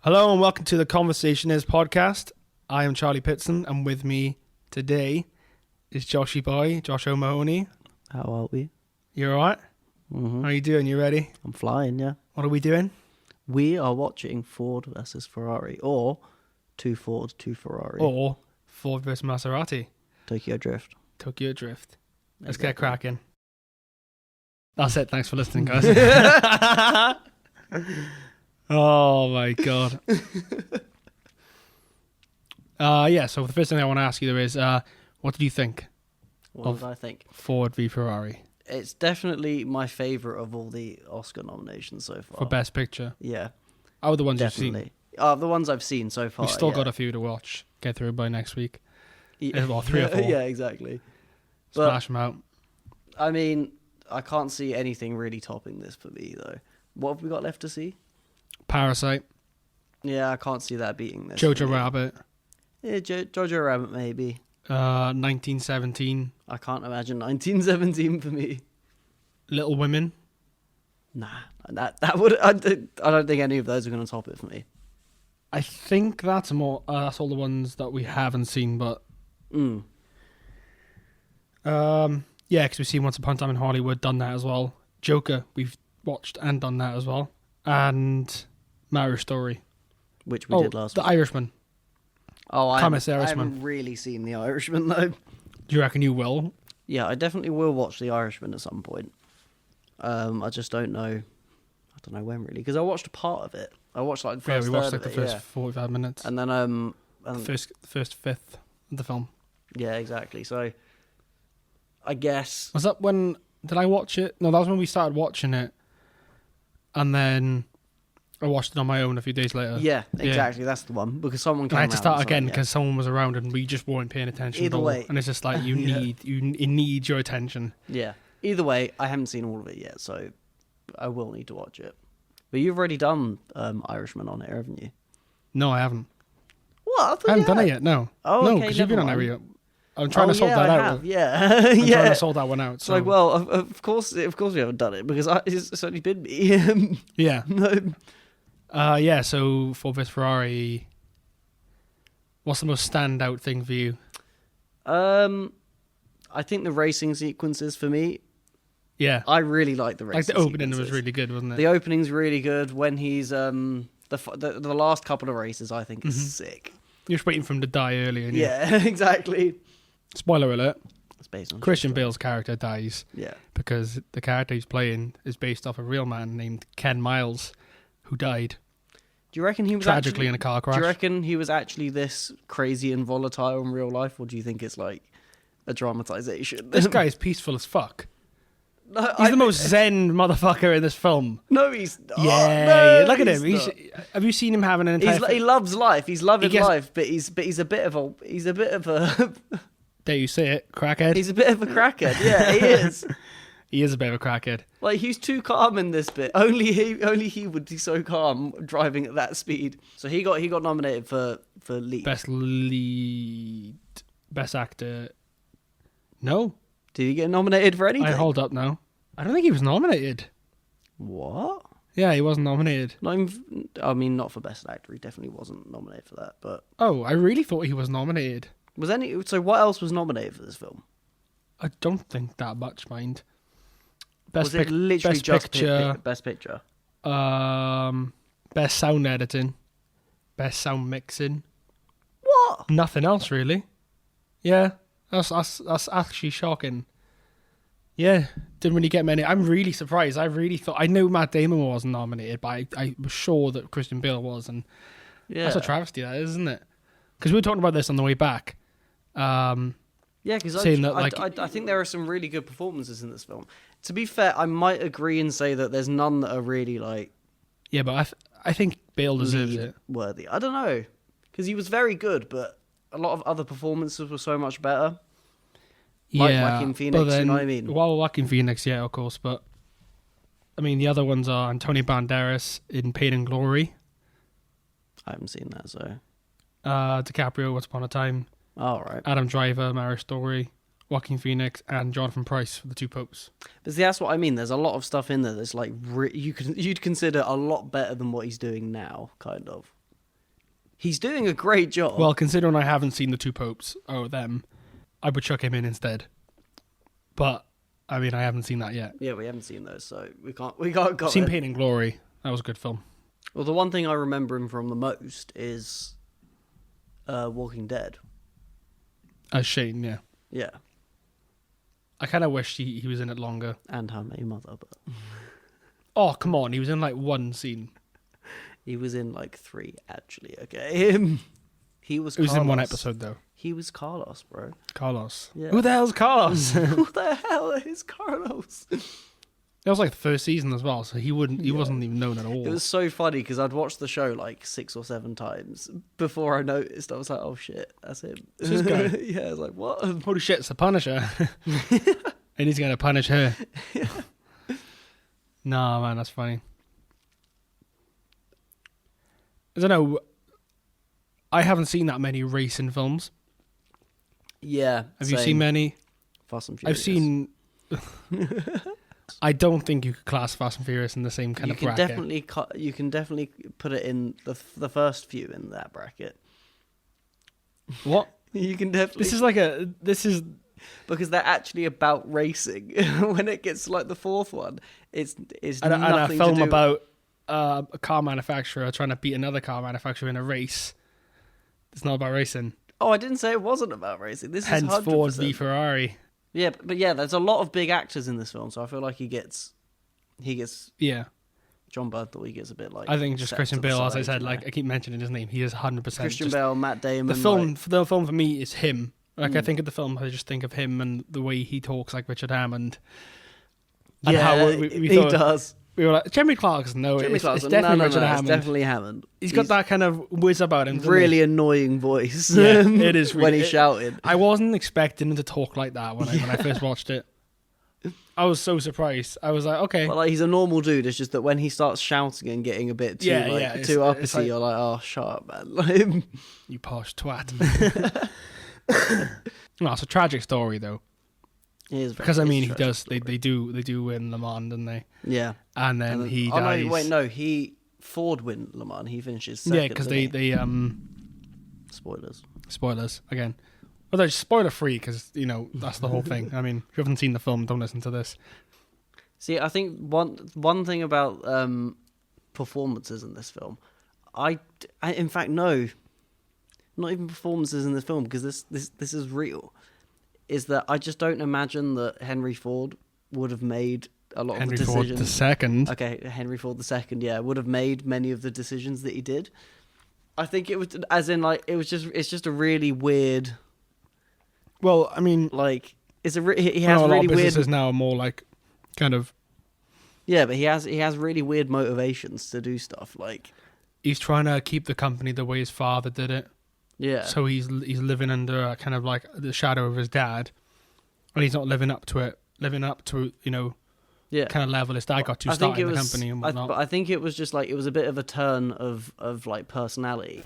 Hello and welcome to the Conversation Is podcast. I am Charlie Pitson and with me today is Joshy Boy, Josh O'Mahony. How are we? You alright? Mm-hmm. How are you doing? You ready? I'm flying, yeah. What are we doing? We are watching Ford versus Ferrari, or two Ford, two Ferrari. Or Ford vs Maserati. Tokyo Drift. Tokyo Drift. Let's Exactly. get cracking. That's it. Thanks for listening, guys. Oh my god. So the first thing I want to ask you there is, what did you think What did I think? Ford v Ferrari It's definitely my favourite of all the Oscar nominations so far. for Best Picture? Yeah, Out of the ones you've definitely. seen, The ones I've seen so far. we've still yeah. got a few to watch. Get through by next week. Yeah. Well, 3 or 4. Yeah, exactly. But, Smash them out. I mean, I can't see anything really topping this for me, though. What have we got left to see? Parasite, Yeah, I can't see that beating this. Jojo for me. Rabbit, Yeah, Jojo Rabbit, maybe. 1917, I can't imagine 1917 for me. Little Women. Nah, that would. I don't think any of those are going to top it for me. I think that's that's all the ones that we haven't seen, but yeah, because we've seen Once Upon a Time in Hollywood, done that as well. Joker, we've watched and done that as well, and Marriage Story, Which we did last The week. Irishman. Oh, I Irishman. haven't really seen The Irishman, though. Do you reckon you will? Yeah, I definitely will watch The Irishman at some point. I just don't know. I don't know when, really, because I watched a part of it. I watched like the Yeah, first we watched third like the of it, first 45 minutes. and then The first fifth of the film. yeah, exactly. So I guess Was that when... Did I watch it? No, that was when we started watching it. And then I watched it on my own a few days later. yeah, exactly. That's the one, because someone And came I had to around start and again yeah. because someone was around and we just weren't paying attention Either at all. way. And it's just like, you Yeah. need your attention. Yeah. Either way, I haven't seen all of it yet, so I will need to watch it. But you've already done Irishman on here, haven't you? No, I haven't. What? I haven't done it yet, no. Oh, no, okay, because you've been on never every... mind. I'm trying to sort that I out. have, yeah. I'm yeah. trying to sort that one out. It's So. like, well, of course we haven't done it, because it's only been me. Yeah. No. So Ford vs Ferrari, what's the most standout thing for you? I think the racing sequences for me, Yeah. I really like the racing Like the opening sequences. was really good, wasn't it? The opening's really good when he's, the last couple of races I think is sick. You're just waiting for him to die early. And Yeah, exactly. Spoiler alert, It's based on Christian true story. Bale's character dies Yeah. because the character he's playing is based off a real man named Ken Miles who died Do you reckon he was tragically actually, in a car crash. Do you reckon he was actually this crazy and volatile in real life, or do you think it's like a dramatization? This guy is peaceful as fuck. No, He's the most zen motherfucker in this film. No, he's not. Yeah, No, look at him. not. Have you seen him having an entire... He loves life. He's loving He gets- life, but he's a bit of a There you say it, crackhead. he's a bit of a crackhead. Yeah, he is. He is a bit of a crackhead. Like, he's too calm in this bit. Only he would be so calm driving at that speed. So he got nominated for lead. Best actor. No, Did he get nominated for anything? I hold up now. I don't think he was nominated. What? Yeah, he wasn't nominated. Not even, I mean, not for best actor. He definitely wasn't nominated for that. But Oh, I really thought he was nominated. was any? So what else was nominated for this film? I don't think that much, mind. Was it literally best just picture, best picture? best sound editing, best sound mixing. What? Nothing else really. Yeah, that's actually shocking. Yeah, didn't really get many. I'm really surprised. I really thought I knew Matt Damon wasn't nominated, but I was sure that Christian Bale was, and Yeah. that's a travesty, that is, isn't it? Because we were talking about this on the way back. Yeah, because saying that, like- I think there are some really good performances in this film. To be fair, I might agree and say that there's none that are really like Yeah, but I think Bale deserves lead it. worthy. I don't know, because he was very good, but a lot of other performances were so much better. Like Joaquin Phoenix, but then, you know what I mean? Well, Joaquin Phoenix, yeah, of course, but I mean the other ones are Antonio Banderas in Pain and Glory, I haven't seen that, so DiCaprio, Once Upon a Time, all right. Adam Driver, Marriage Story, Joaquin Phoenix, and Jonathan Pryce for The Two Popes. But see, that's what I mean. There's a lot of stuff in there that's like you'd consider a lot better than what he's doing now, kind of. He's doing a great job. Well, considering I haven't seen the two popes or them, I would chuck him in instead. But I mean, I haven't seen that yet. Yeah, we haven't seen those, so we can't go. I've seen Pain and Glory. That was a good film. Well, the one thing I remember him from the most is Walking Dead. As Shane, yeah. Yeah. I kind of wish he was in it longer. And How I Met Your Mother, but Oh, come on. He was in like one scene. he was in like 3, actually, okay? He was He was in one Carlos. episode, though. He was Carlos, bro. Carlos. Yeah. Who the hell's Carlos? Who the hell is Carlos? That was like the first season as well, so he wasn't even known at all. It was so funny because I'd watched the show like 6 or 7 times before I noticed. I was like, "Oh shit, that's him." It's this guy. Yeah, I was like, "What?" Holy shit, it's the Punisher. And he's going to punish her. Yeah. Nah, man, that's funny. I don't know. I haven't seen that many racing films. Yeah. Have you seen many? Fast and Furious? I've seen... I don't think you could class Fast and Furious in the same kind of bracket. You can definitely put it in the first few in that bracket. What? You can definitely. This is because they're actually about racing. When it gets to like the fourth one, it's and a nothing film to do about a car manufacturer trying to beat another car manufacturer in a race. It's not about racing. Oh, I didn't say it wasn't about racing. This Hence is 100%. Ford v Ferrari. Yeah, but yeah, there's a lot of big actors in this film, so I feel like he gets Yeah. John Bernthal. He gets a bit like I think just set Christian to the Bale, as I side, said, you like know. I keep mentioning his name. He is 100%. Christian just, Bale, Matt Damon. the film for me is him. Like I think of the film, I just think of him and the way he talks like Richard Hammond. And yeah, how we he thought, does. We were like, Jeremy Clarkson, no, Jimmy it's Clarkson, definitely no, Richard it's Hammond. definitely Hammond. He's got that kind of whiz about him. doesn't really he? annoying voice. Yeah, it is when really- he shouted. I wasn't expecting him to talk like that when I first watched it. I was so surprised. I was like, okay. But like he's a normal dude. It's just that when he starts shouting and getting a bit too it's too uppity, like- you're like, oh, shut up, man. Like, You posh twat. No, it's a tragic story though, because I mean he does. They do win Le Mans, don't they? Yeah, And then he oh dies. no, wait, no, Ford win Le Mans. He finishes second. Yeah, because they spoilers. spoilers again. Well, they're spoiler free because that's the whole thing. I mean, if you haven't seen the film, don't listen to this. See, I think one thing about performances in this film, I in fact no, not even performances in this film because this is real, is that I just don't imagine that Henry Ford would have made a lot of the decisions. Henry Ford the second. Okay, Henry Ford II, yeah, would have made many of the decisions that he did. I think it was, as in, like, it's just a really weird. Well, I mean, Like, he has a really lot of weird. businesses now are more like kind of. Yeah, but he has really weird motivations to do stuff. Like, He's trying to keep the company the way his father did it. yeah, So he's living under a kind of like the shadow of his dad, and he's not living up to it. Living up to yeah. kind of level his dad got to starting the company and whatnot. But I think it was just like it was a bit of a turn of like personality.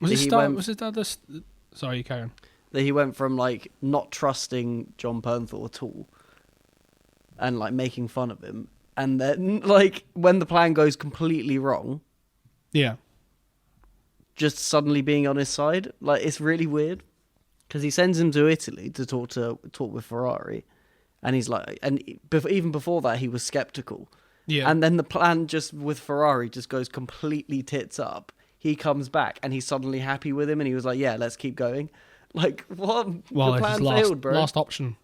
Was that his he start? went- Was his dad this? Sorry, Karen. That he went from like not trusting John Bernthal at all, and like making fun of him, and then like when the plan goes completely wrong, Yeah. just suddenly being on his side. Like it's really weird because he sends him to Italy to talk with Ferrari, and he's like, and even before that he was skeptical. Yeah. And then the plan just with Ferrari just goes completely tits up. He comes back and he's suddenly happy with him, and he was like, "Yeah, let's keep going." Like what? Well, the it's plan his failed, bro. last option.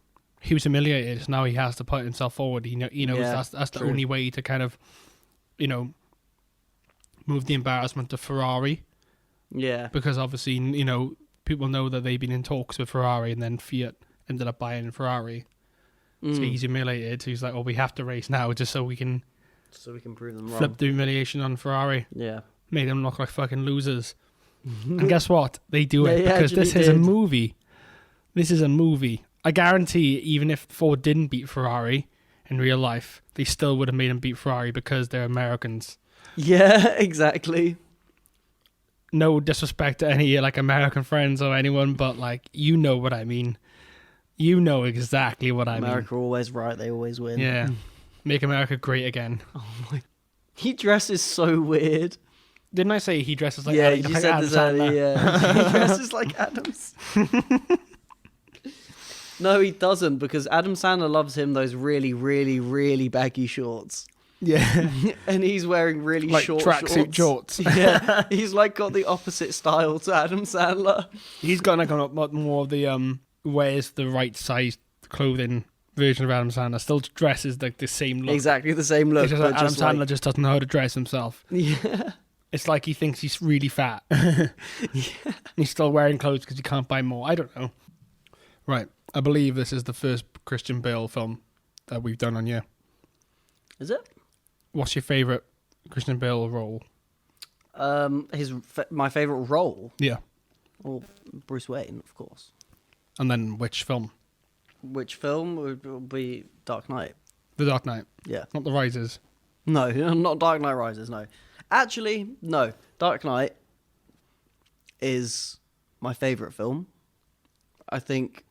He was humiliated. So now he has to put himself forward. He knows Yeah, that's the true. only way to kind of, move the embarrassment to Ferrari, Yeah, because obviously people know that they've been in talks with Ferrari, and then Fiat ended up buying Ferrari. So he's humiliated. So he's like, "Oh, we have to race now just so we can so we can prove them wrong. flip the humiliation on Ferrari." Yeah, Made them look like fucking losers. And guess what? They do it They because this actually is a did. movie. This is a movie. I guarantee, even if Ford didn't beat Ferrari in real life, they still would have made him beat Ferrari because they're Americans. yeah, exactly. No disrespect to any like American friends or anyone, but like you know what I mean. You know exactly what I America always right; they always win. mean. Yeah, make America great again. He dresses so weird. Didn't I say he dresses like yeah, Adam, you like said Adam this earlier. Sandler? Yeah, he dresses like Adams. No, he doesn't, because Adam Sandler loves him those really, really, really baggy shorts. Yeah, And he's wearing really like short tracksuit shorts. jorts. Yeah, he's like got the opposite style to Adam Sandler. He's got like a lot more of the wears the right size clothing version of Adam Sandler. Still dresses like the same look. Exactly the same look. It's just but like Adam just Sandler like, just doesn't know how to dress himself. yeah. It's like he thinks he's really fat. He's still wearing clothes because he can't buy more. I don't know. Right. I believe this is the first Christian Bale film that we've done on you. Is it? What's your favourite Christian Bale role? My favourite role? Yeah. Well, Bruce Wayne, of course. And then which film? Which film would be Dark Knight? The Dark Knight. Yeah. Not The Rises. No, not Dark Knight Rises, no. Actually, no. Dark Knight is my favourite film. I think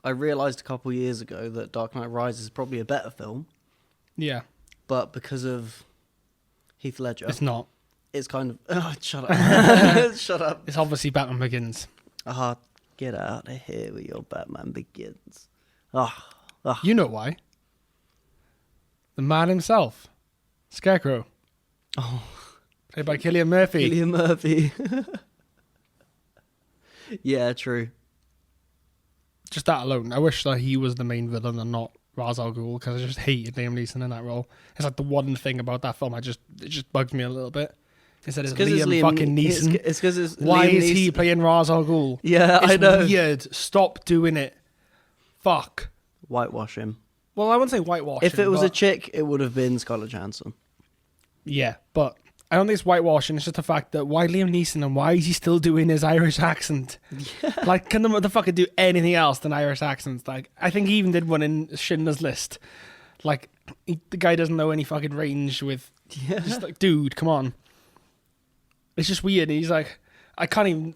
I realised a couple years ago that Dark Knight Rises is probably a better film, Yeah. but because of Heath Ledger, It's not. it's kind of... Oh, shut up. Shut up. It's obviously Batman Begins. Get out of here with your Batman Begins. You know why. The man himself. Scarecrow. Oh. Played by Cillian Murphy. Cillian Murphy. Yeah, true. Just that alone. I wish that he was the main villain and not Ra's al Ghul, because I just hated Liam Neeson in that role. It's like the one thing about that film it just bugs me a little bit. Instead it's Liam fucking Neeson. It's because it's Why Liam is he Neeson. playing Ra's al Ghul? Yeah, It's I know. weird. Stop doing it. Fuck. Whitewash him. Well, I wouldn't say whitewash. If it was a chick, it would have been Scarlett Johansson. Yeah, but I don't think it's whitewashing. It's just the fact that why Liam Neeson and why is he still doing his Irish accent? Yeah. Like, can the motherfucker do anything else than Irish accents? Like, I think he even did one in Schindler's List. Like, the guy doesn't know any fucking range with... Yeah. Just like, dude, come on. It's just weird. He's like, I can't even...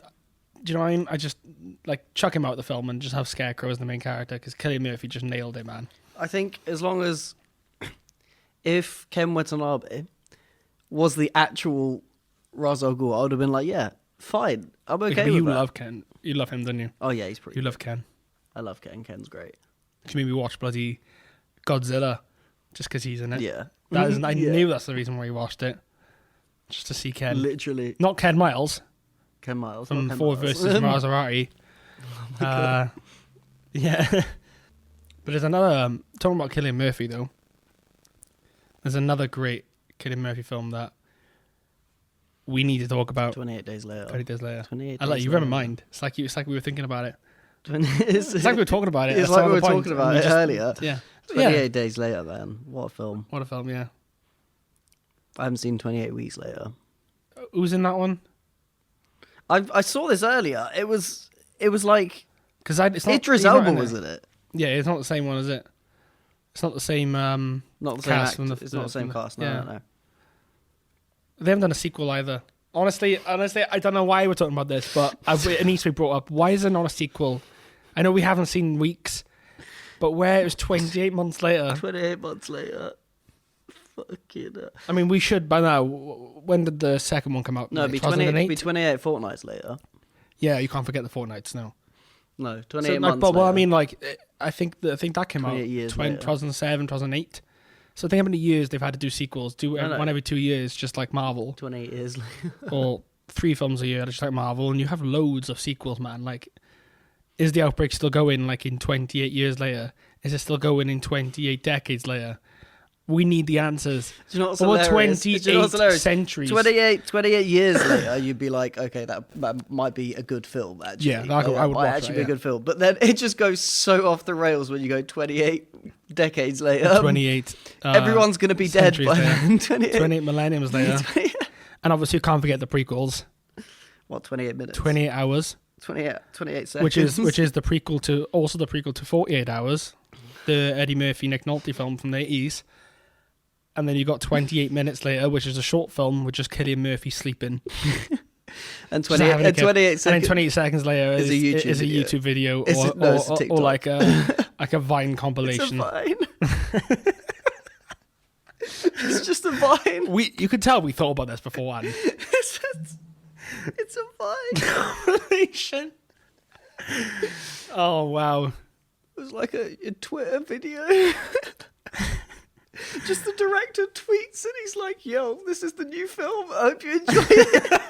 Do you know what I mean? I just, like, chuck him out of the film and just have Scarecrow as the main character, because Cillian Murphy just nailed it, man. I think as long as... If Ken Watanabe was the actual Ra's al Ghul, I would have been like, yeah, fine. I'm okay with you that. love Ken. You love him, don't you? Oh, yeah, he's pretty You good. love Ken. I love Ken. Ken's great. You made me watch bloody Godzilla just because he's in it. Yeah. That is, I Yeah. knew that's the reason why you watched it. Just to see Ken. Literally. Not Ken Miles Ken Miles. from not Ken Ford Miles. versus Maserati. Yeah. But there's another... talking about Cillian Murphy, though. There's another great Cillian Murphy film that we need to talk about 28 days later. 20 days later. 28 I like days you read my later. mind. It's like we were thinking about it. It's It's like we were talking about it. It's That's like all we were the point. talking about We it just- earlier. Yeah. 28 days later, man. What a film. What a film, yeah. I haven't seen 28 weeks later. Who's in that one? I saw this earlier. It was like Because it's not Idris he's not Elba in was it. in it. Yeah, it's not the same one, is it? It's not the same. Not the same Cast actor. from the- It's not the same from the- cast. No, yeah. no. They haven't done a sequel either. Honestly, I don't know why we're talking about this, but it needs to be brought up. Why is there not a sequel? I know we haven't seen Weeks, but where it was 28 months later. 28 months later. Fucking hell. I mean, we should by now. When did the second one come out? No, it'd be 28 fortnights later. Yeah, you can't forget the fortnights now. No, 28 So, like, months but later. well, I mean, like, I think that came out 28 years later. 2007, 2008. So think how many years they've had to do sequels. Do I know. one every 2 years, just like Marvel, 28 years later. or 3 films a year, just like Marvel, and you have loads of sequels, man. Like, is the outbreak still going? Like in 28 years later, is it still going in 28 decades later? We need the answers. Do you know what's Over hilarious? 28 Do you know what's hilarious? centuries. 28 years later, you'd be like, okay, that might be a good film, actually. Yeah, I would might watch actually that, be a yeah. good film. But then it just goes so off the rails when you go 28 decades later. 28. Everyone's going to be dead centuries by later. then. 28. 28 millenniums later. And obviously you can't forget the prequels. What, 28 minutes? 28 hours. 28 seconds. Which is the prequel to 48 Hours, the Eddie Murphy Nick Nolte film from the 80s. And then you got 28 minutes later, which is a short film with just Cillian Murphy sleeping. and Just having a kid. 28 And then seconds. 28 seconds later Is is a a YouTube YouTube video, It's or, a- no, it's a or TikTok. like a Vine It's a compilation. vine. It's just a vine. You could tell we thought about this beforehand. It's a Vine. Correlation. Oh wow. It was like a Twitter video. Just the director tweets and he's like, "Yo, this is the new film. I hope you enjoy it."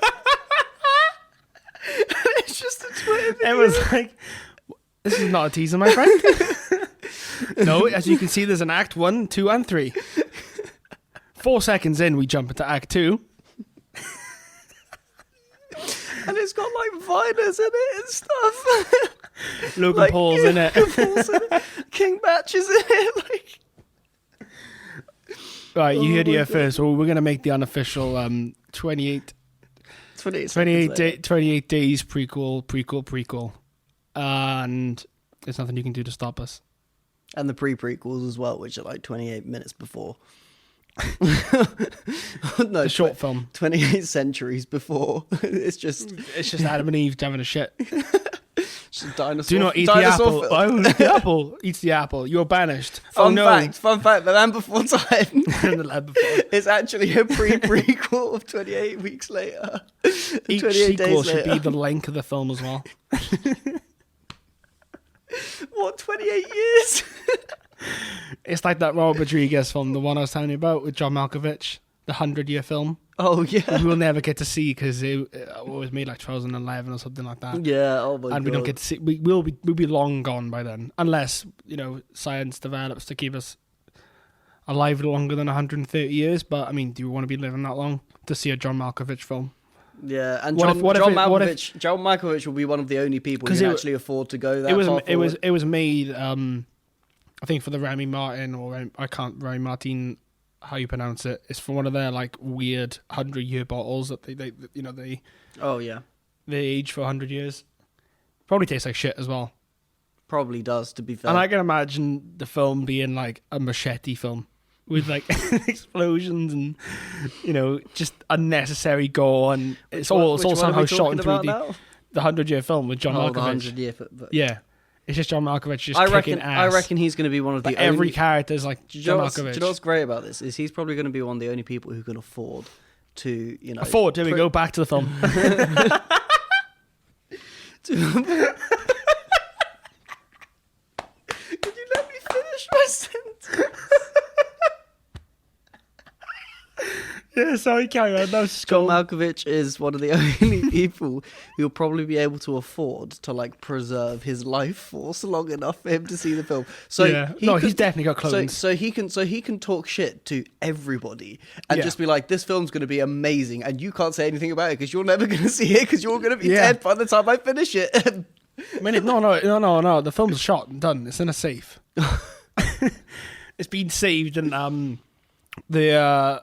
And it's just a Twitter video. It was like, this is not a teaser, my friend. No, as you can see, there's an act 1, 2, and 3. 4 seconds in, we jump into act 2. And it's got like viners in it and stuff. Logan Like, Paul's in it. Logan Paul's in it. King Batch is in it. Like, Right, you heard it my here God. first. Well, we're going to make the unofficial 28 days prequel. And there's nothing you can do to stop us. And the pre-prequels as well, which are like 28 minutes before. No, The short film. 28 centuries before. It's just Adam and Eve having a shit. It's a dinosaur. Do not eat the dinosaur apple. film. Oh, the apple. Eats the apple. You're banished. Fun oh no. fun fact, The Land Before Time And the lab before. is actually a pre-prequel of 28 weeks later. Each 28 sequel days should later. be the length of the film as well. What, 28 years? It's like that Robert Rodriguez film, the one I was telling you about with John Malkovich, the 100-year film. Oh, yeah. We will never get to see because it was made like 2011 or something like that. Yeah, oh my God. And we don't get to see. We'll be long gone by then, unless science develops to keep us alive longer than 130 years. But I mean, do you want to be living that long to see a John Malkovich film? Yeah, and What John if- John Malkovich will be one of the only people who 'Cause can it- actually afford to go that It was far forward. it was made. I think for the Remy Martin Remy Martin. How you pronounce it? It's from one of their like weird 100-year bottles that they Oh yeah, they age for 100 years. Probably tastes like shit as well. probably does. To be fair, And I can imagine the film being like a machete film with like explosions and just unnecessary gore, and it's all somehow shot in 3D. The 100-year film with John The Malkovich. 100-year. But Yeah, it's just John Malkovich just I kicking reckon. ass. I reckon he's going to be one of But the every only. character's like Do you John know what's- do Malkovich. you know what's great about this is he's probably going to be one of the only people who can afford to Afford. There we go. Back to the film. Can you let me finish my sentence? Yeah, sorry, carry on. That was John cool. Malkovich is one of the only people who'll probably be able to afford to like preserve his life force long enough for him to see the film. So Yeah. He's definitely got so, clones. so he can talk shit to everybody and Yeah. just be like, this film's going to be amazing, and you can't say anything about it because you're never going to see it because you're going to be Yeah. dead by the time I finish it. I mean, no. The film's shot and done. It's in a safe. It's been saved in the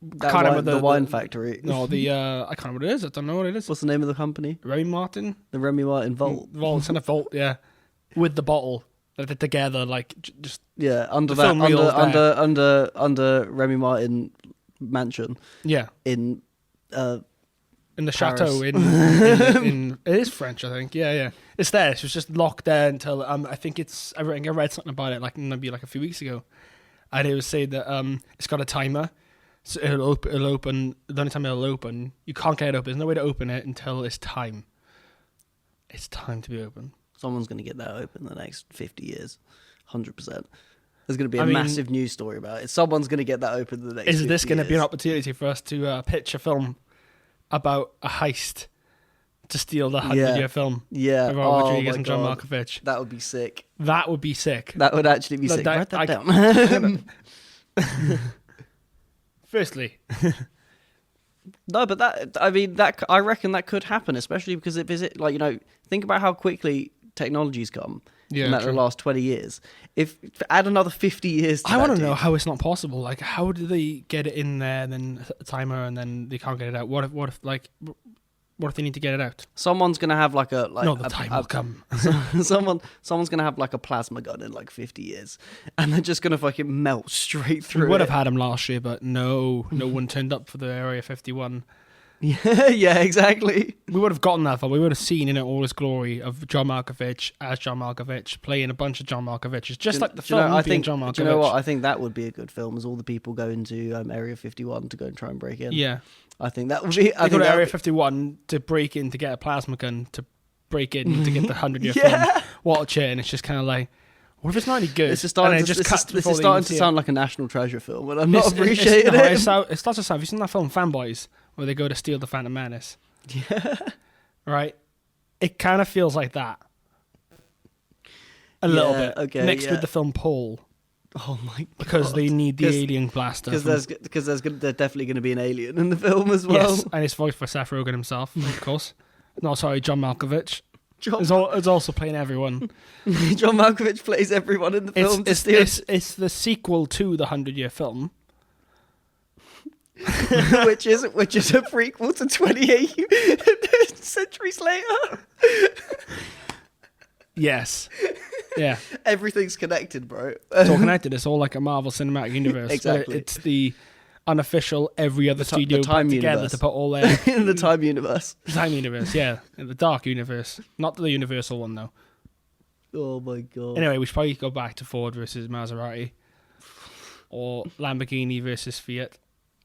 That can't wine, remember the the- wine the- factory. no the I can't remember what it is. I don't know what it is. What's the name of the company? Remy Martin The Remy Martin Vault. Vault. It's in a vault. Yeah, with the bottle. They're together, like just Yeah, under The that, film reel's under Remy Martin mansion yeah. in In the Paris. chateau in it is French, I think. Yeah. It's there. It was just locked there until I think I read something about it maybe like a few weeks ago, and it was saying that it's got a timer, so it'll open. The only time it'll open, you can't get it open. There's no way to open it until it's time. It's time to be open. someone's going to get that open in the next 50 years, 100%. There's going to be a I mean- massive news story about it. Someone's going to get that open in the next. Is this 50 going to be an years. opportunity for us to pitch a film about a heist to steal the 100-year film? Yeah, Of Robert oh Rodriguez my and John God. Malkovich. That would be sick. That would be sick. That would actually be sick. Write that down. Firstly, No, but I reckon that could happen, especially because think about how quickly technology's come in the true. last 20 years. If add another 50 years to I that, want to dude. know how it's not possible. Like, how do they get it in there, then a timer, and then they can't get it out? What if they need to get it out? Someone's going to have No, the time will come. someone's going to have like a plasma gun in like 50 years, and they're just going to fucking melt straight We through would it. have had him last year, but no one turned up for the Area 51 Yeah, exactly. We would have gotten that far. We would have seen in it all his glory of John Malkovich as John Malkovich playing a bunch of John Malkoviches, just like the film I being think, John Malkovich. do you know what? I think that would be a good film, as all the people go into Area 51 to go and try and break in. Yeah, I think that would be. they go to Area 51 to break in to get a plasma gun to break in to get the 100-year Yeah. film. Watch it, and it's just kind of like, what if it's not any good? This is starting, And to, it just this cuts is, this before is they starting even to see it. sound like a National Treasure film, and I'm not It's- appreciating it. It starts to sound. Have you seen that film Fanboys, where they go to steal the Phantom Menace? Yeah. Right? It kind of feels like that. A little Yeah, bit. okay, mixed yeah. with the film Paul, Oh my god. because they need the 'Cause- alien blaster. Because there's definitely going to be an alien in the film as well. Yes, and it's voiced by Seth Rogen himself, of course. No, sorry, John Malkovich. John, It's also playing everyone. John Malkovich plays everyone in the film. It's the sequel to the 100-year film. which is a prequel to 28 centuries later. Yes. Yeah. Everything's connected, bro. It's all connected. It's all like a Marvel Cinematic Universe. Exactly. It's the unofficial every other studio the time put together universe. to put all their In the time universe. time universe, yeah. The dark universe. Not the universal one, though. Oh my god. Anyway, we should probably go back to Ford versus Maserati. Or Lamborghini versus Fiat.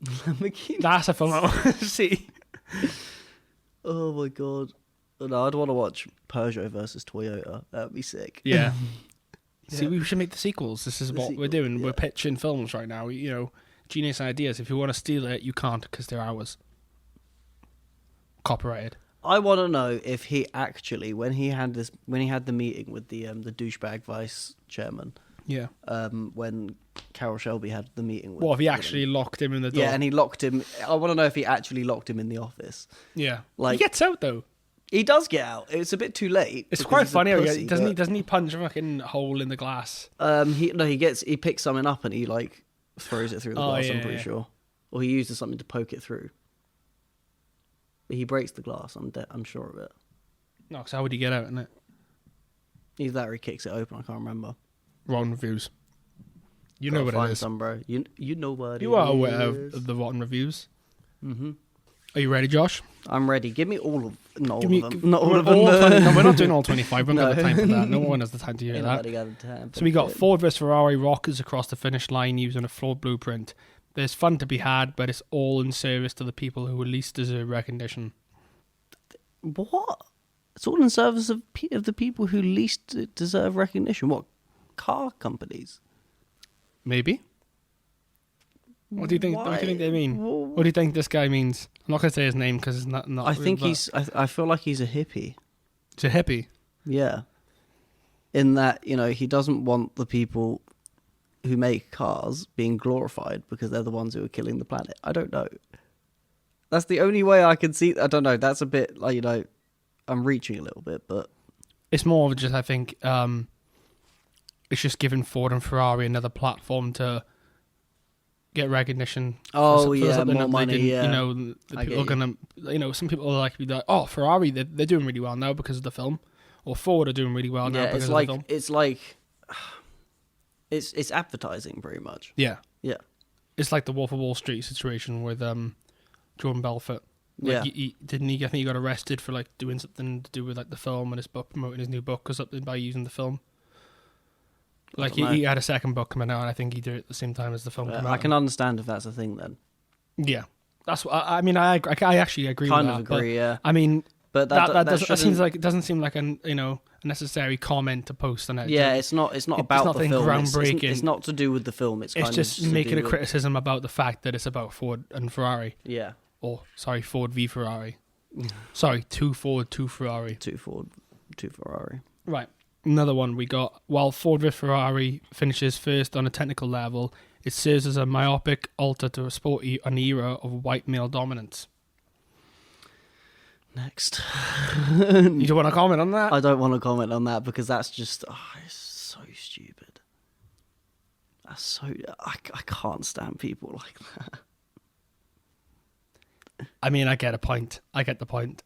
Lamborghini. That's a film I want to see. Oh my god. No, I'd want to watch Peugeot versus Toyota. That'd be sick. Yeah. See, Yeah. we should make the sequels. This is The what we're sequels, doing. yeah. We're pitching films right now. You know, genius ideas. If you want to steal it, you can't because they're ours. Copyrighted. I want to know if he actually, when he had the meeting with the douchebag vice chairman, Yeah. when Carol Shelby had the meeting with What if he with actually him. locked him in the door? Yeah, and he locked him. I want to know if he actually locked him in the office. Yeah. Like- He gets out though. He does get out. It's a bit too late. It's because quite he's a funny. pussy, Doesn't he? but- Doesn't he punch a fucking hole in the glass? He picks something up and he like throws it through the Oh, glass. yeah, I'm pretty yeah. sure, or he uses something to poke it through. But he breaks the glass. I'm sure of it. No, because how would he get out in it? Either that or he kicks it open. I can't remember. Rotten reviews. You Gotta know what find it is. some, bro. You know what You it are aware is. of the rotten reviews. Mm-hmm. Are you ready, Josh? I'm ready. Give me all of not Give all me- of them. give- Not all of all them. 20 no, we're not doing all 25. We haven't got No. the time for that. No one has the time to hear Ain't that. nobody got the time, So we got but- Ford versus Ferrari rockers across the finish line using a flawed blueprint. There's fun to be had, but it's all in service to the people who least deserve recognition. What? It's all in service of the people who least deserve recognition. What? Car companies? Maybe. What do you think? What do you think they mean? Why? What do you think this guy means? I'm not going to say his name because it's not. I think but he's. I feel like he's a hippie. It's a hippie. Yeah. In that, he doesn't want the people who make cars being glorified because they're the ones who are killing the planet. I don't know. That's the only way I can see. I don't know. That's a bit like, I'm reaching a little bit, but It's more of just, I think, it's just giving Ford and Ferrari another platform to get recognition. Oh, for yeah, something more that they money, didn't, yeah. the I people are get gonna, some people are like, be like, oh, Ferrari, they're doing really well now because of the film, or Ford are doing really well now yeah, because it's of like the film. it's advertising pretty much. Yeah, Yeah. it's like the Wolf of Wall Street situation with Jordan Belfort. Like, Yeah. I think he got arrested for like doing something to do with like the film and his book, promoting his new book or something by using the film. Like don't know. he had a second book coming out, and I think he did it at the same time as the film came out. I can understand if that's a thing then. Yeah, that's what I mean. I actually agree. Kind with of that, agree, yeah. But, I mean, But that seems shouldn't- like it doesn't seem like a necessary comment to post on it. Yeah, it's not about the nothing film. groundbreaking. It's not to do with the film. It's kind just of to making do a with- criticism about the fact that it's about Ford and Ferrari. Yeah, Or sorry, Ford v Ferrari. Sorry, two Ford, two Ferrari. two Ford, two Ferrari. Right. Another one we got. While Ford v Ferrari finishes first on a technical level, it serves as a myopic alter to a sporty an era of white male dominance. Next, You don't want to comment on that? I don't want to comment on that because that's just it's so stupid. That's so I can't stand people like that. I mean, I get a point. I get the point.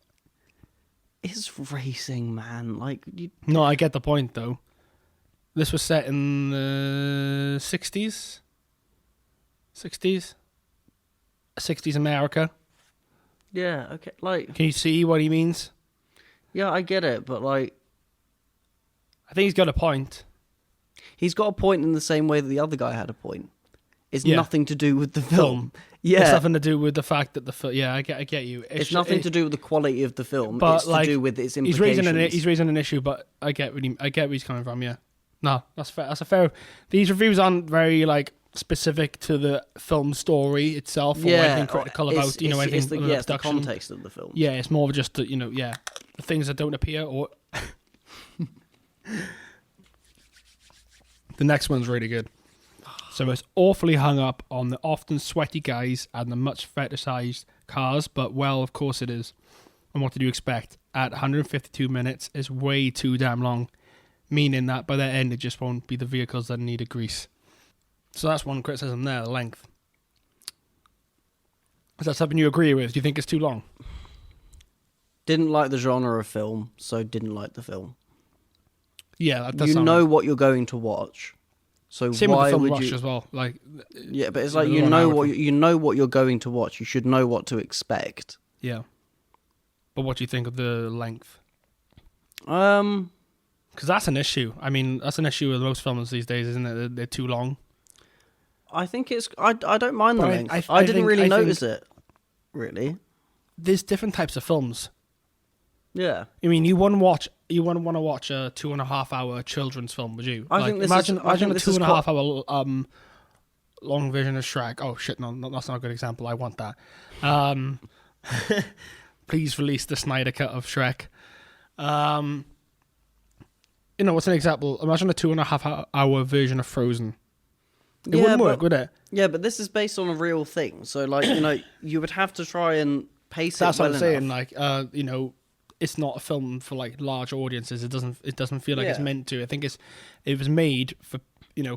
It's racing, man. Like you, No, I get the point, though. This was set in the 60s? 60s? 60s America. Yeah, okay. Like, Can you see what he means? yeah, I get it, but like, I think he's got a point. he's got a point in the same way that the other guy had a point. It's Yeah. nothing to do with the film. It's Yeah, nothing to do with the fact that I get you. it's nothing to do with the quality of the film. But, It's like, to do with its He's implications. raising an issue, but I get where he's coming from. Yeah, no, that's fair. That's a fair. These reviews aren't very like specific to the film story itself, or anything critical about anything it's about the production. context of the film. Yeah, it's more of just the the things that don't appear or. The next one's really good. So it's awfully hung up on the often sweaty guys and the much fetishized cars, but well, of course it is. And what did you expect? At 152 minutes is way too damn long, meaning that by the end it just won't be the vehicles that need a grease. So that's one criticism there, the length. Is that something you agree with? Do you think it's too long? Didn't like the genre of film, so didn't like the film. Yeah, that does You sound know right. what you're going to watch, so Same with why the film would Rush you? as well. Like, Yeah, but it's like the you 1 know hour what film. you know what you're going to watch. You should know what to expect. yeah. But what do you think of the length? Um, Because that's an issue. I mean, that's an issue with most films these days, isn't it? They're too long. I think it's. I don't mind the But length. I I didn't think- really I think- notice it. Really. There's different types of films. Yeah. I mean, you wouldn't want to watch a 2.5 hour children's film, would you? I think this imagine is- I think a this two is and a half hour long version of Shrek. Oh shit, no, that's not a good example. I want that. Please release the Snyder cut of Shrek. What's an example? Imagine a 2.5 hour version of Frozen. It wouldn't work, would it? Yeah, but this is based on a real thing. So, like, you would have to try and pace That's it well what I'm saying. enough. Like, it's not a film for like large audiences. It doesn't feel like it's Yeah. meant to. I think it was made for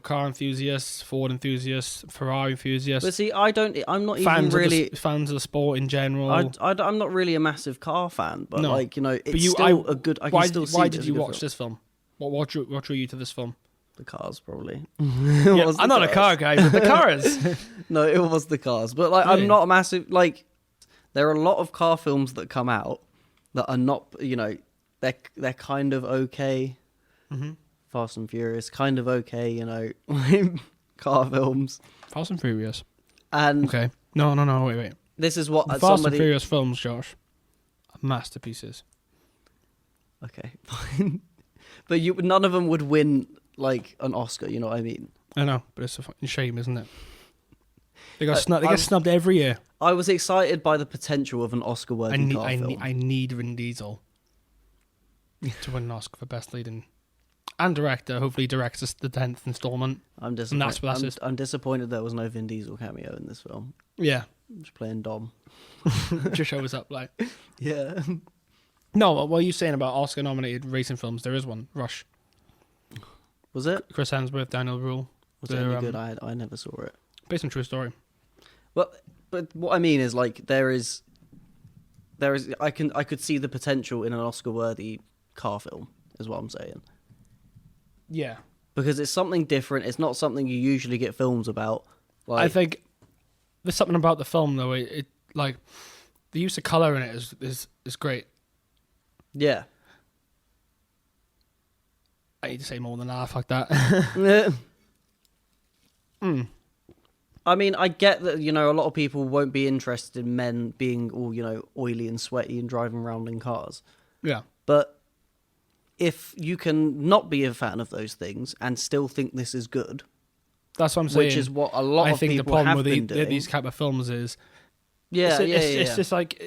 car enthusiasts, Ford enthusiasts, Ferrari enthusiasts, But see, I'm not even really. fans of the sport in general. I'm not really a massive car fan, but No. it's But still a good. I can why still see why it did as a you good watch film. this film? What drew you to this film? The cars, probably. Yeah, I'm not a car guy, but the cars. No, it was the cars. But like, Really? I'm not a massive like. There are a lot of car films that come out that are not. They're kind of okay. Mm-hmm. Fast and Furious, kind of okay. Car films. Fast and Furious. And Okay. No. Wait. this is what The Fast and somebody. Furious films, Josh, are masterpieces. Okay, fine. But none of them would win like an Oscar. You know what I mean? I know, but it's a fucking shame, isn't it? They get snubbed every year. I was excited by the potential of an Oscar-worthy car film. I need Vin Diesel to win an Oscar for best leading and director. Hopefully, he directs us the 10th installment. I'm that's disappointed. it. I'm disappointed there was no Vin Diesel cameo in this film. Yeah, Just playing Dom. just shows up like. Yeah. No, what are you saying about Oscar-nominated racing films? There is one, Rush. Was it? Chris Hemsworth, Daniel Brühl. Was it any good? I never saw it. Based on true story. Well, but what I mean is like there is I could see the potential in an Oscar-worthy car film. Is what I'm saying. Yeah, Because it's something different. It's not something you usually get films about. Like, I think there's something about the film though. It like the use of color in it is great. yeah. I need to say more than that. Fuck that. I mean, I get that, a lot of people won't be interested in men being all, oily and sweaty and driving around in cars. Yeah. But if you can not be a fan of those things and still think this is good, That's what I'm saying. which is what a lot I of think the people problem have with been doing. these type of films is Yeah, it's just like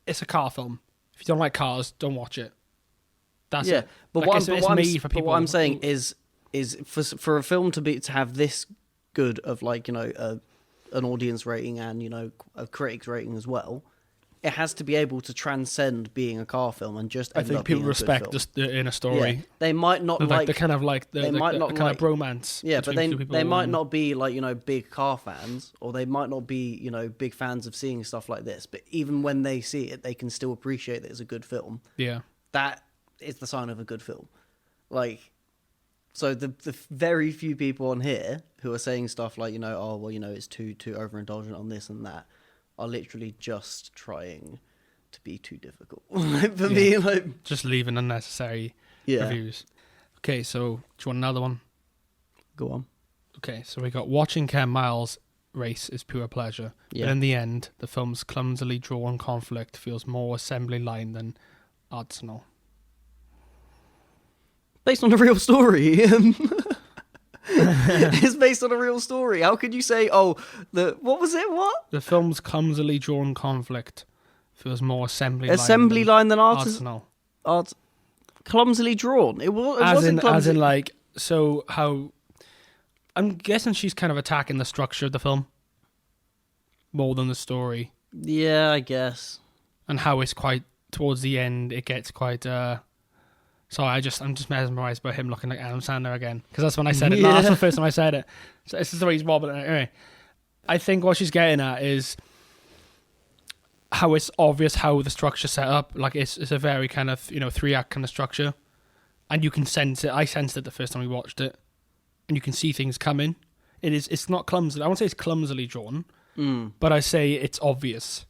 it's a car film. If you don't like cars, don't watch it. That's yeah. it. But Like, what, it's I'm, but, what made I'm, for but people. what I'm saying is for a film to have this good of like an audience rating and a critics rating as well, it has to be able to transcend being a car film and just. I end think up people being a good respect film. the inner story. Yeah. They might not Like like the kind of like the they might not kind like- of bromance. Yeah, but between two people they might and- not be like big car fans, or they might not be big fans of seeing stuff like this. But even when they see it, they can still appreciate that it's a good film. Yeah. That is the sign of a good film. Like, so the very few people on here who are saying stuff like it's too overindulgent on this and that. are literally just trying to be too difficult. For me, like just leaving unnecessary reviews. Okay, so do you want another one? Go on. Okay, so we got watching Ken Miles race is pure pleasure, Yeah. but in the end, the film's clumsily drawn conflict feels more assembly line than arsenal. Based on a real story. It's based on a real story. How could you say, what was it? What? The film's clumsily drawn conflict feels more assembly Line than arsenal. Clumsily drawn. It As wasn't clumsy. in, like, so how... I'm guessing she's kind of attacking the structure of the film more than the story. Yeah, I guess. And how it's quite... Towards the end, it gets quite... Sorry, I'm just mesmerised by him looking like Adam Sandler again. Because that's when I said it. Yeah. That's the first time I said it. So this is the way he's wobbling. Anyway, I think what she's getting at is how it's obvious how the structure's set up. Like, it's a very kind of, 3-act kind of structure. And you can sense it. I sensed it the first time we watched it. And you can see things coming. It's not clumsy. I won't say it's clumsily drawn. But I say it's obvious.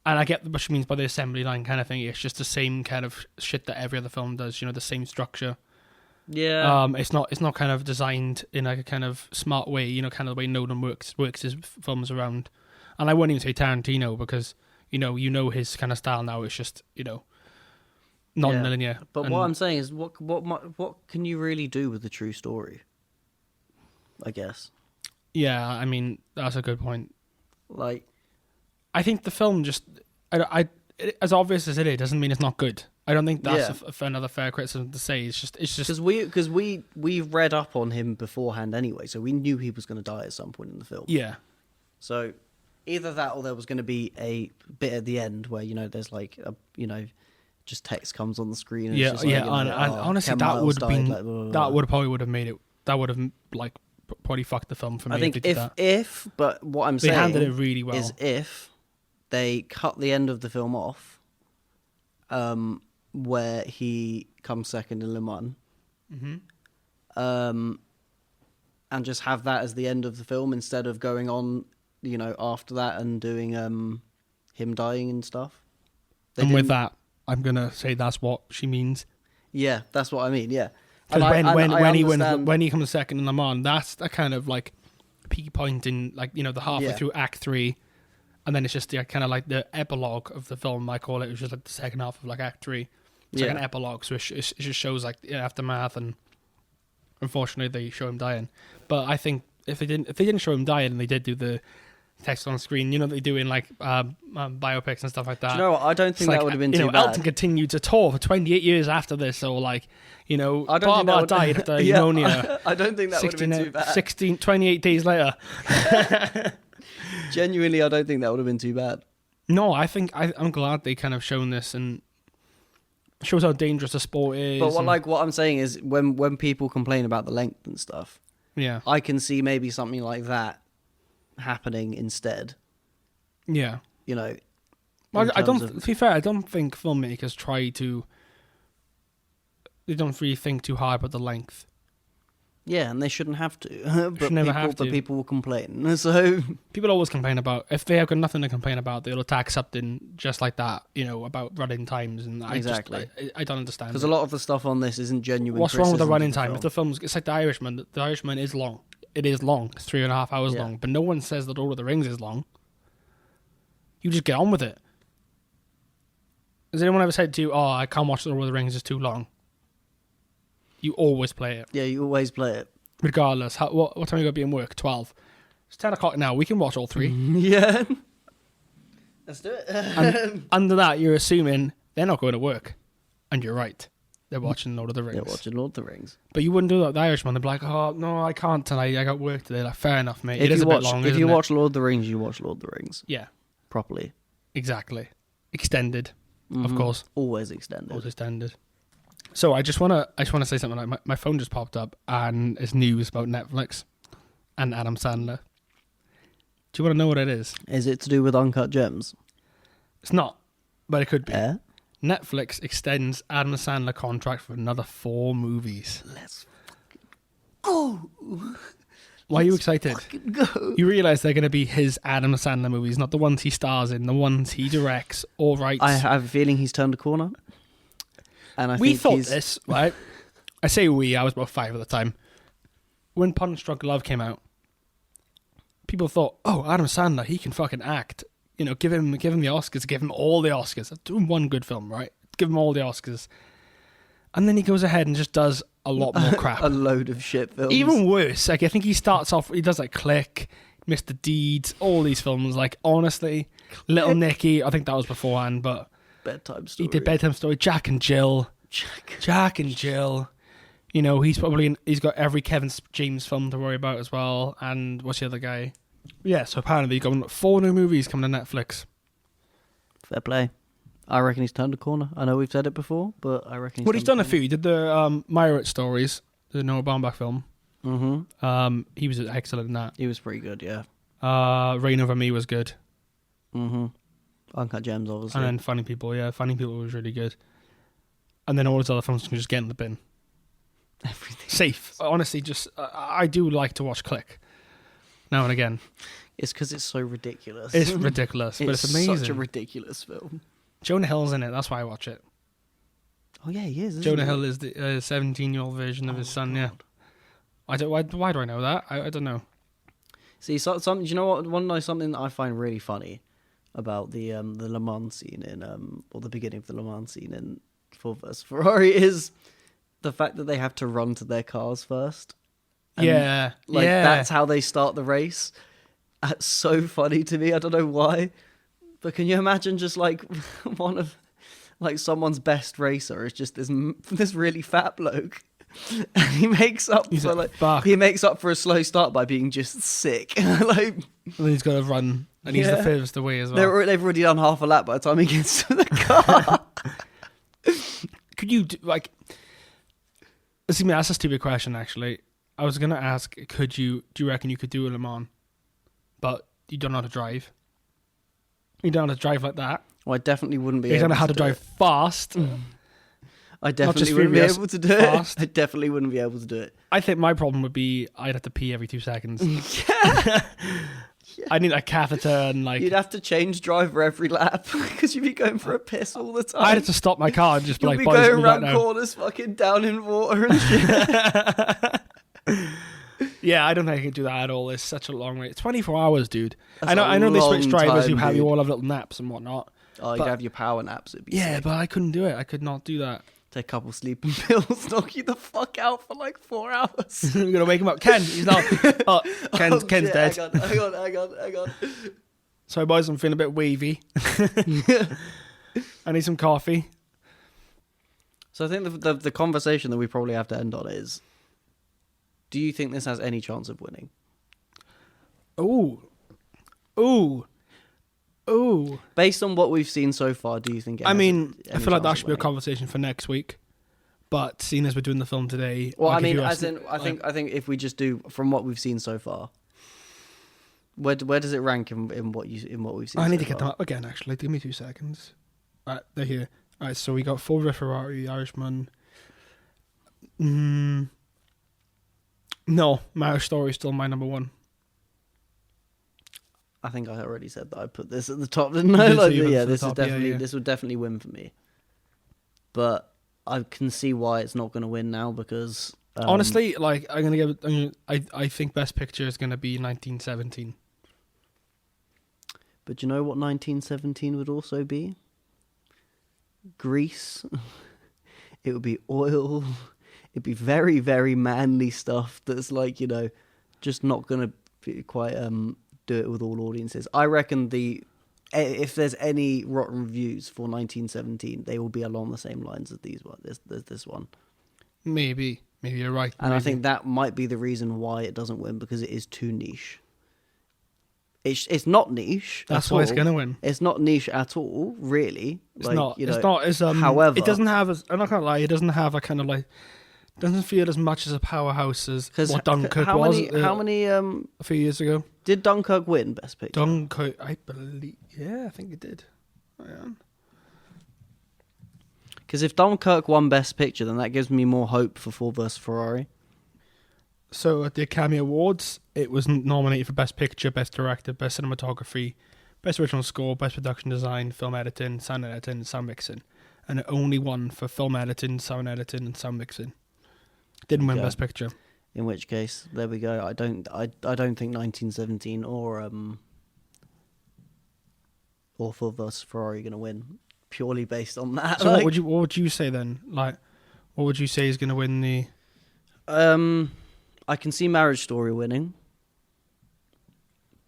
And I get what she means by the assembly line kind of thing. It's just the same kind of shit that every other film does, the same structure. Yeah. It's not kind of designed in like a kind of smart way, kind of the way Nolan works his films around. And I wouldn't even say Tarantino because, you know his kind of style now. It's just, non-linear. But what I'm saying is, what can you really do with a true story? I guess. Yeah, I mean, that's a good point. Like, I think the film just, as obvious as it is, doesn't mean it's not good. I don't think that's another fair criticism to say. It's just because we read up on him beforehand anyway, so we knew he was going to die at some point in the film. Yeah. So either that, or there was going to be a bit at the end where there's like just text comes on the screen. And it's just like, and honestly, Ken that Miles would died, been like, blah, blah, blah. that would probably would have made it. That would have like probably fucked the film for me. I think if they did that. but what I'm They saying handled it really well. is if they cut the end of the film off, where he comes second in Le Mans, and just have that as the end of the film instead of going on, after that and doing him dying and stuff. And with that, I'm gonna say that's what she means. Yeah, that's what I mean. Yeah, Because understand... when he comes second in Le Mans, that's a kind of like peak point in like the halfway through Act 3, and then it's just kind of like the epilogue of the film. I call it. It's just like the second half of like Act 3. It's like an epilogue, so it just shows like the aftermath, and unfortunately they show him dying. But I think if they didn't show him dying and they did do the text on screen, they do in like biopics and stuff like that. Do you know what? I don't think that would have been too bad. Elton continued to tour for 28 years after this, so like, I don't think Barbara died after pneumonia. I don't think that would have been too bad. 28 days later. Genuinely, I don't think that would have been too bad. No, I think I'm glad they kind of shown this and shows how dangerous the sport is. But what I'm saying is, when people complain about the length and stuff, yeah, I can see maybe something like that happening instead. Yeah. Well, to be fair, I don't think filmmakers they don't really think too hard about the length. Yeah, and they shouldn't have to. But people will complain. So people always complain about, if they have got nothing to complain about, they'll attack something just like that, about running times. And exactly. I don't understand. Because a lot of the stuff on this isn't genuine. What's wrong with the running time? If the film's, it's like The Irishman. The Irishman is long. It is long. It's 3.5 hours long. But no one says that Lord of the Rings is long. You just get on with it. Has anyone ever said to you, "Oh, I can't watch Lord of the Rings, it's too long"? You always play it. Yeah, you always play it. Regardless. What time you got to be in work? 12. It's 10 o'clock now. We can watch all 3. Yeah. Let's do it. And under that, you're assuming they're not going to work. And you're right. They're watching Lord of the Rings. They're watching Lord of the Rings. But you wouldn't do that with the Irishman. They'd be like, "Oh, no, I can't tonight. I got work today." Like, fair enough, mate. It is a bit long, if you watch Lord of the Rings, you watch Lord of the Rings. Yeah. Properly. Exactly. Extended, of course. Always extended. Always extended. So I just wanna say something. Like my phone just popped up and it's news about Netflix and Adam Sandler. Do you want to know what it is? Is it to do with Uncut Gems? It's not, but it could be. Yeah. Netflix extends Adam Sandler contract for another 4 movies. Let's Why are you excited? Fucking go. You realise they're going to be his Adam Sandler movies, not the ones he stars in, the ones he directs or writes. I have a feeling he's turned a corner. And we thought this, right? I say we, I was about 5 at the time. When Punch Drunk Love came out, people thought, oh, Adam Sandler, he can fucking act. You know, give him the Oscars, give him all the Oscars. Doing one good film, right? Give him all the Oscars. And then he goes ahead and just does a lot more crap. A load of shit films. Even worse, like I think he starts off, he does like Click, Mr. Deeds, all these films. Like honestly, Little Nicky, I think that was beforehand, but Bedtime Story. he did Bedtime Story, Jack and Jill. Jack and Jill. You know, he's got every Kevin James film to worry about as well. And what's the other guy? Yeah, so apparently he's got 4 new movies coming to Netflix. Fair play. I reckon he's turned a corner. I know we've said it before, but I reckon He's done a few. He did the Meyerowitz stories, the Noah Baumbach film. Mm-hmm. He was excellent in that. He was pretty good, yeah. Reign Over Me was good. Mm-hmm. Uncut Gems, obviously. And then Funny People, yeah. Funny People was really good. And then all his other films can just get in the bin. Everything. Safe. Honestly, just I do like to watch Click now and again. It's because it's so ridiculous. It's ridiculous, but it's amazing. Such a ridiculous film. Jonah Hill's in it. That's why I watch it. Oh yeah, he is. Jonah Hill is the 17-year-old version of his son. God. Yeah. Why do I know that? I don't know. See, some. You know what? Something that I find really funny about the Le Mans scene in or the beginning of the Le Mans scene in Ford vs Ferrari is the fact that they have to run to their cars first. And, that's how they start the race. That's so funny to me. I don't know why. But can you imagine just like one of like someone's best racer is just this really fat bloke, and he makes up for a slow start by being just sick. Like, and he's got to run, and he's the furthest away as well. They've already done half a lap by the time he gets to the car. Could you like? See, that's a stupid question. Actually, I was gonna ask, do you reckon you could do a Le Mans, but you don't know how to drive? You don't know how to drive like that. Well, I definitely wouldn't be you able to. You don't know how to drive fast. I definitely wouldn't be able to do it. I definitely wouldn't be able to do it. I think my problem would be I'd have to pee every 2 seconds. Yeah. I need a catheter and like... You'd have to change driver every lap because you'd be going for a piss all the time. I'd have to stop my car and just be like... You'd be going around corners fucking down in water and shit. Yeah, I don't think I could do that at all. It's such a long way. It's 24 hours, dude. I know they switch drivers who have you all have little naps and whatnot. Oh, you'd have your power naps. It'd be sick. But I couldn't do it. I could not do that. Take a couple sleeping pills, knock you the fuck out for like 4 hours. We're gonna wake him up. Ken, he's not. Oh, Ken's dead. Hang on. Sorry, boys, I'm feeling a bit wavy. I need some coffee. So I think the conversation that we probably have to end on is: do you think this has any chance of winning? Ooh. Based on what we've seen so far, do you think? I feel like that should be a conversation for next week. But seeing as we're doing the film today, well, I think if we just do from what we've seen so far, where does it rank in what we've seen? I need to get them up again. Actually, give me 2 seconds. All right, they're here. All right, so we got Ford vs Ferrari, Irishman. No, Marriage Story is still my number one. I think I already said that I put this at the top, didn't I? This would definitely win for me. But I can see why it's not going to win now because honestly, like I think Best Picture is going to be 1917. But you know what 1917 would also be? Grease. It would be oil. It'd be very, very manly stuff that's like, just not going to be quite do it with all audiences. I reckon if there's any rotten reviews for 1917, they will be along the same lines as this one. Maybe you're right. And I think that might be the reason why it doesn't win, because it is too niche. It's not niche. That's why it's going to win. It's not niche at all, really. It's not. It's not as. However, it doesn't have. I'm not gonna lie. It doesn't have a kind of like. Doesn't feel as much as a powerhouse as what Dunkirk was. How many? A few years ago. Did Dunkirk win Best Picture? Dunkirk, I believe. Yeah, I think it did. Because if Dunkirk won Best Picture, then that gives me more hope for Ford vs Ferrari. So at the Academy Awards, it was nominated for Best Picture, Best Director, Best Cinematography, Best Original Score, Best Production Design, Film Editing, and Sound Mixing. And it only won for Film Editing, Sound Editing, and Sound Mixing. Didn't win Best Picture. In which case, there we go. I don't think 1917 or Ford vs Ferrari are going to win purely based on that. So what would you say then? Like, what would you say is going to win the? I can see Marriage Story winning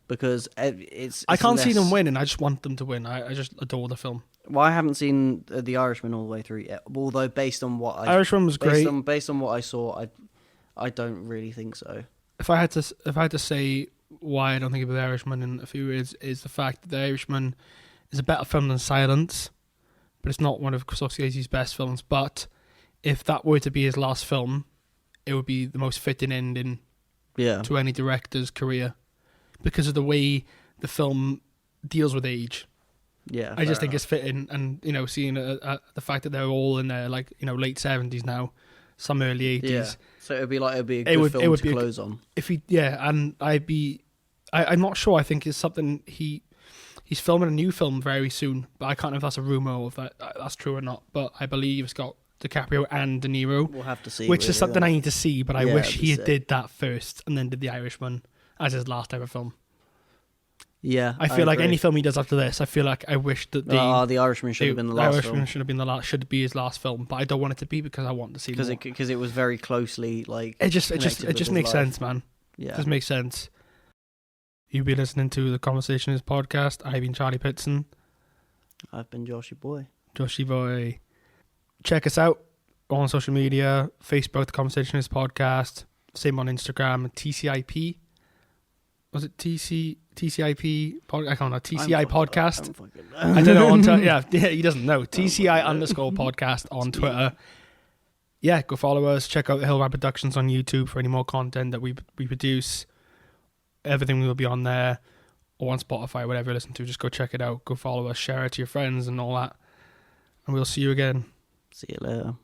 because it's I can't see them winning. I just want them to win. I just adore the film. Well, I haven't seen The Irishman all the way through yet. Although based on what Irishman was great. Based on what I saw, I don't really think so. If I had to say why I don't think of The Irishman in a few words, is the fact that The Irishman is a better film than Silence, but it's not one of Scorsese's best films. But if that were to be his last film, it would be the most fitting ending to any director's career because of the way the film deals with age. Yeah, I just think it's fitting, and seeing the fact that they're all in their late 70s now, some early 80s. Yeah. So it'd be a good film to close on. And I'm not sure. I think it's something he's filming a new film very soon, but I can't know if that's a rumor or if that's true or not. But I believe it's got DiCaprio and De Niro. We'll have to see. Which is something I need to see, but I wish he did that first and then did The Irishman as his last ever film. Yeah, I feel like any film he does after this, I feel like I wish that The Irishman should have been the last film. The Irishman should be his last film, but I don't want it to be because I want to see more. Because it was very closely it just makes sense, man. Yeah, it just makes sense. You've been listening to the Conversationist podcast. I've been Charlie Pitson. I've been Joshy Boy. Check us out on social media: Facebook, the Conversationist podcast. Same on Instagram, TCIP. Was it TCIP? I can't know. TCI podcast. I don't know. Yeah, he doesn't know. TCI_podcast on Twitter. Yeah, go follow us. Check out the HillRat Productions on YouTube for any more content that we produce. Everything will be on there or on Spotify, whatever you listen to. Just go check it out. Go follow us. Share it to your friends and all that. And we'll see you again. See you later.